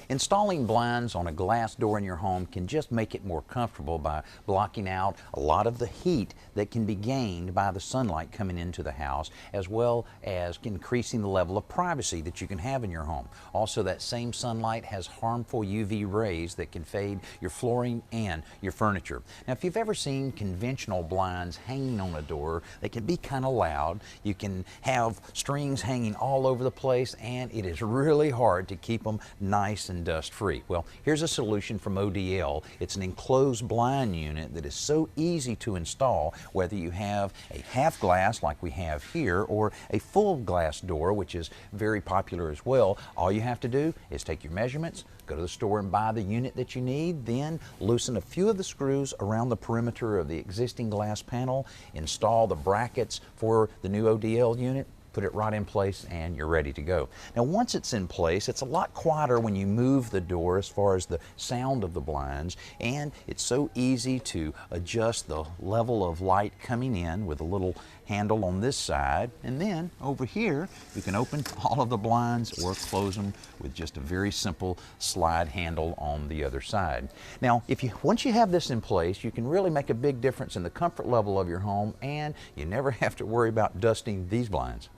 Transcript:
Installing blinds on a glass door in your home can just make it more comfortable by blocking out a lot of the heat that can be gained by the sunlight coming into the house, as well as increasing the level of privacy that you can have in your home. Also, that same sunlight has harmful UV rays that can fade your flooring and your furniture. Now, if you've ever seen conventional blinds hanging on a door, they can be kind of loud. You can have strings hanging all over the place, and it is really hard to keep them nice and dust-free. Well, here's a solution from ODL. It's an enclosed blind unit that is so easy to install, whether you have a half glass like we have here or a full glass door, which is very popular as well. All you have to do is take your measurements, go to the store and buy the unit that you need, then loosen a few of the screws around the perimeter of the existing glass panel, install the brackets for the new ODL unit, put it right in place, and you're ready to go. Now, once it's in place, it's a lot quieter when you move the door as far as the sound of the blinds, and it's so easy to adjust the level of light coming in with a little handle on this side, and then over here you can open all of the blinds or close them with just a very simple slide handle on the other side. Now, once you have this in place, you can really make a big difference in the comfort level of your home, and you never have to worry about dusting these blinds.